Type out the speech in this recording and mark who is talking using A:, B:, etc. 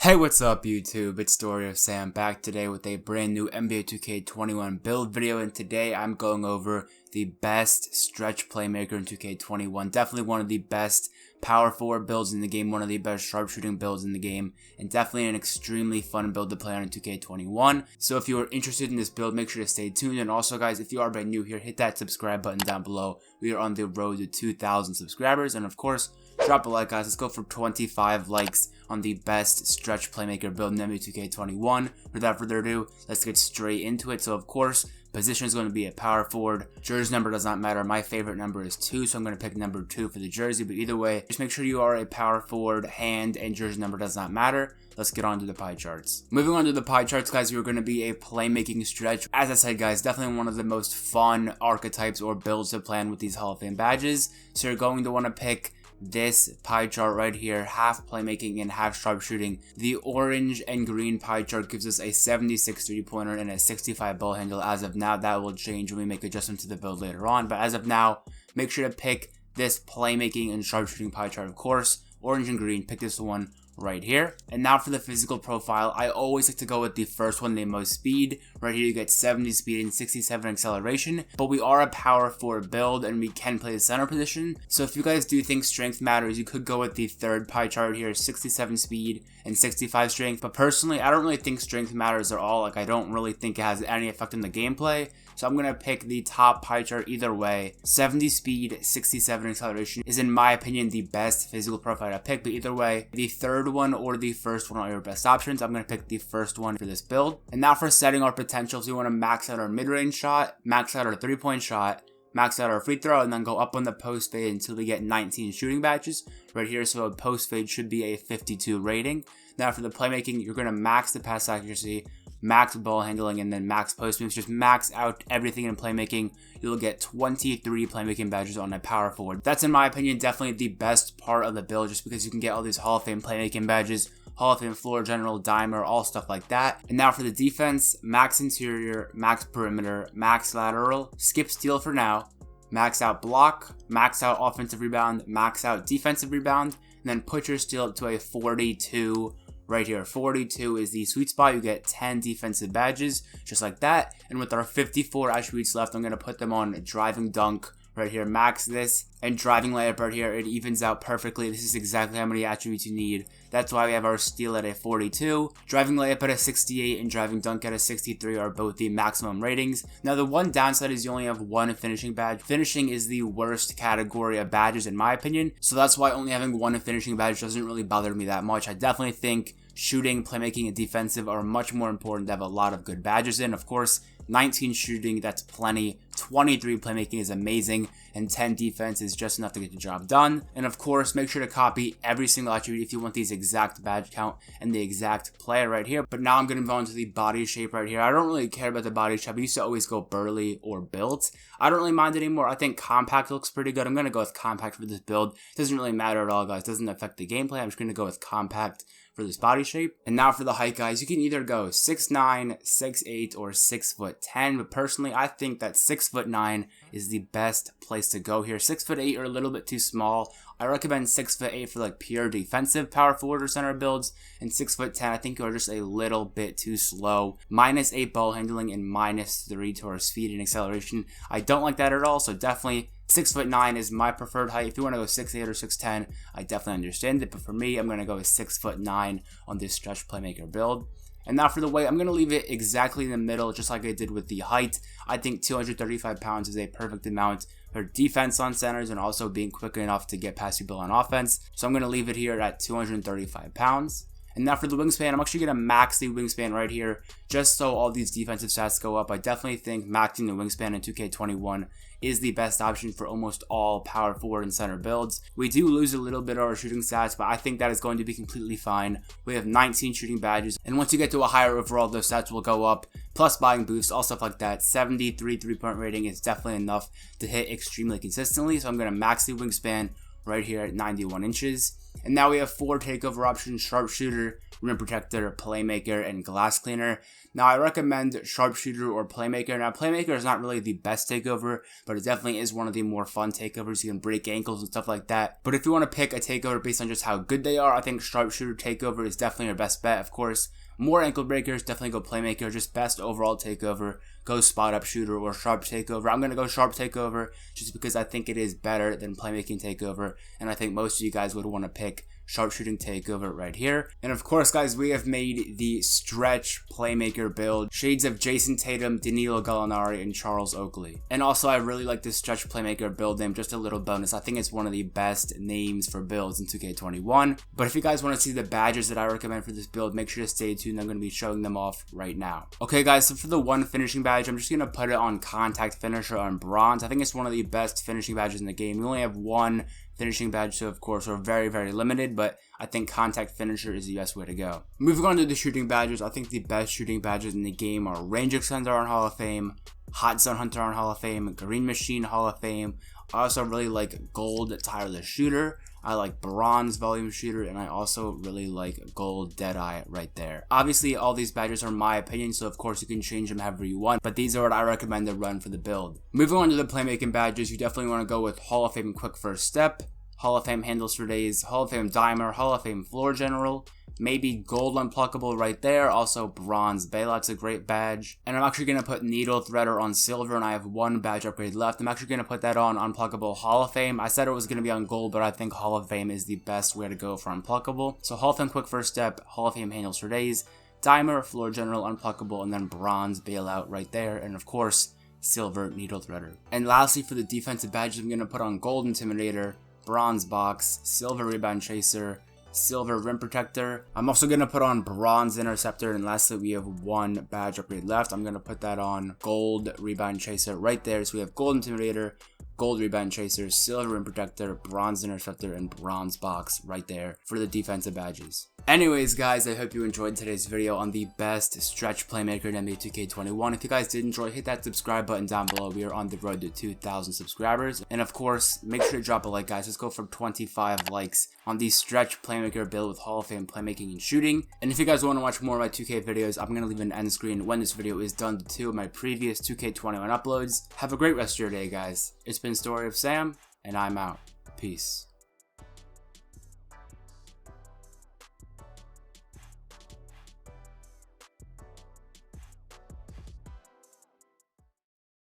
A: Hey, what's up YouTube? It's Story of Sam back today with a brand new NBA 2K21 build video, and today I'm going over the best stretch playmaker in 2K21. Definitely one of the best power forward builds in the game, one of the best sharpshooting builds in the game, and definitely an extremely fun build to play on in 2K21. So if you are interested in this build, make sure to stay tuned. And also guys, if you are brand new here, hit that subscribe button down below. We are on the road to 2,000 subscribers, and of course, drop a like guys. Let's go for 25 likes on the best stretch playmaker build in NBA 2K21. Without further ado, let's get straight into it. So of course, position is going to be a power forward. Jersey number does not matter. My favorite number is 2, so I'm going to pick number 2 for the jersey. But either way, just make sure you are a power forward. Hand and jersey number does not matter. Let's get on to the pie charts. Moving on to the pie charts, guys, we're going to be a playmaking stretch. As I said, guys, definitely one of the most fun archetypes or builds to plan with these Hall of Fame badges. So you're going to want to pick this pie chart right here, half playmaking and half sharpshooting. The orange and green pie chart gives us a 76 3-pointer and a 65 ball handle. As of now, that will change when we make adjustments to the build later on, but as of now, make sure to pick this playmaking and sharpshooting pie chart. Of course, orange and green, pick this one right here. And now for the physical profile, I always like to go with the first one, the most speed. Right here you get 70 speed and 67 acceleration, but we are a power forward build and we can play the center position. So if you guys do think strength matters, you could go with the third pie chart here, 67 speed and 65 strength. But personally, I don't really think strength matters at all. Like, I don't really think it has any effect on the gameplay. So I'm going to pick the top pie chart either way. 70 speed, 67 acceleration is, in my opinion, the best physical profile to pick. But either way, the third one or the first one are your best options. I'm going to pick the first one for this build. And now for setting our potentials, we want to max out our mid-range shot, max out our 3-point shot, max out our free throw, and then go up on the post fade until we get 19 shooting badges right here. So a post fade should be a 52 rating. Now for the playmaking, you're going to max the pass accuracy, max ball handling, and then max post moves. Just max out everything in playmaking. You'll get 23 playmaking badges on a power forward. That's, in my opinion, definitely the best part of the build, just because you can get all these Hall of Fame playmaking badges, Hall of Fame floor general, dimer, all stuff like that. And now for the defense, max interior, max perimeter, max lateral, skip steal for now, max out block, max out offensive rebound, max out defensive rebound, and then put your steal up to a 42 right here. 42 is the sweet spot. You get 10 defensive badges just like that. And with our 54 attributes left, I'm going to put them on driving dunk right here, max this, and driving layup right here. It evens out perfectly. This is exactly how many attributes you need. That's why we have our steal at a 42, driving layup at a 68, and driving dunk at a 63 are both the maximum ratings. Now the one downside is you only have one finishing badge. Finishing is the worst category of badges in my opinion, so that's why only having one finishing badge doesn't really bother me that much. I definitely think shooting, playmaking, and defensive are much more important to have a lot of good badges in. Of course, 19 shooting, that's plenty. 23 playmaking is amazing, and 10 defense is just enough to get the job done. And of course, make sure to copy every single attribute if you want these exact badge count and the exact player right here. But now I'm going to move on to the body shape right here. I don't really care about the body shape. I used to always go burly or built. I don't really mind it anymore. I think compact looks pretty good. I'm going to go with compact for this build. It doesn't really matter at all, guys. It doesn't affect the gameplay. I'm just going to go with compact for this body shape. And now for the height, guys, you can either go 6'9", 6'8", or 6'10", but personally I think that 6'9" is the best place to go here. 6'8" are a little bit too small. I recommend 6'8" for like pure defensive power forward or center builds, and 6'10" I think are just a little bit too slow. -8 ball handling and -3 to our speed and acceleration. I don't like that at all, so definitely 6'9" is my preferred height. If you want to go 6'8" or 6'10", I definitely understand it, but for me, I'm going to go with 6'9" on this stretch playmaker build. And now for the weight, I'm going to leave it exactly in the middle, just like I did with the height. I think 235 pounds is a perfect amount for defense on centers and also being quick enough to get past people on offense. So I'm going to leave it here at 235 pounds. And now for the wingspan, I'm actually going to max the wingspan right here, just so all these defensive stats go up. I definitely think maxing the wingspan in 2K21 is the best option for almost all power forward and center builds. We do lose a little bit of our shooting stats, but I think that is going to be completely fine. We have 19 shooting badges, and once you get to a higher overall, those stats will go up, plus buying boosts, all stuff like that. 73 3-point rating is definitely enough to hit extremely consistently, so I'm going to max the wingspan right here at 91 inches. And now we have 4 takeover options: Sharpshooter, Rim Protector, Playmaker, and Glass Cleaner. Now I recommend Sharpshooter or Playmaker. Now Playmaker is not really the best takeover, but it definitely is one of the more fun takeovers. You can break ankles and stuff like that. But if you want to pick a takeover based on just how good they are, I think Sharpshooter takeover is definitely your best bet. Of course, more ankle breakers, definitely go Playmaker. Just best overall takeover, go spot up shooter or sharp takeover. I'm going to go sharp takeover just because I think it is better than playmaking takeover, and I think most of you guys would want to pick sharpshooting takeover right here. And of course, guys, we have made the stretch playmaker build, shades of Jason Tatum, Danilo Gallinari, and Charles Oakley. And also, I really like this stretch playmaker build name. Just a little bonus, I think it's one of the best names for builds in 2K21. But if you guys want to see the badges that I recommend for this build, make sure to stay tuned. I'm going to be showing them off right now. Okay, guys, so for the one finishing badge, I'm just going to put it on contact finisher on bronze. I think it's one of the best finishing badges in the game. We only have one finishing badge, so of course we're very limited, but I think contact finisher is the best way to go. Moving on to the shooting badges, I think the best shooting badges in the game are Range Extender on Hall of Fame, Hot Zone Hunter on Hall of Fame, Green Machine Hall of Fame. I also really like Gold Tireless Shooter, I like Bronze Volume Shooter, and I also really like Gold Deadeye right there. Obviously, all these badges are my opinion, so of course you can change them however you want, but these are what I recommend to run for the build. Moving on to the playmaking badges, you definitely want to go with Hall of Fame Quick First Step, Hall of Fame Handles for Days, Hall of Fame Dimer, Hall of Fame Floor General, maybe Gold Unpluckable right there, also Bronze Bailout's a great badge. And I'm actually going to put Needle Threader on Silver, and I have one badge upgrade left. I'm actually going to put that on Unpluckable Hall of Fame. I said it was going to be on Gold, but I think Hall of Fame is the best way to go for Unpluckable. So Hall of Fame Quick First Step, Hall of Fame Handles for Days, Dimer, Floor General, Unpluckable, and then Bronze Bailout right there, and of course, Silver Needle Threader. And lastly, for the defensive badges, I'm going to put on Gold Intimidator, Bronze Box, Silver Rebound Chaser, Silver Rim Protector. I'm also going to put on Bronze Interceptor, and lastly we have one badge upgrade left. I'm going to put that on Gold Rebound Chaser right there. So we have Gold Intimidator, Gold Rebound Chaser, Silver Rim Protector, Bronze Interceptor, and Bronze Box right there for the defensive badges. Anyways, guys, I hope you enjoyed today's video on the best stretch playmaker in NBA 2K21. If you guys did enjoy, hit that subscribe button down below. We are on the road to 2,000 subscribers. And of course, make sure to drop a like, guys. Let's go for 25 likes on the stretch playmaker build with Hall of Fame playmaking and shooting. And if you guys want to watch more of my 2K videos, I'm going to leave an end screen when this video is done to 2 of my previous 2K21 uploads. Have a great rest of your day, guys. It's been Story of Sam, and I'm out. Peace.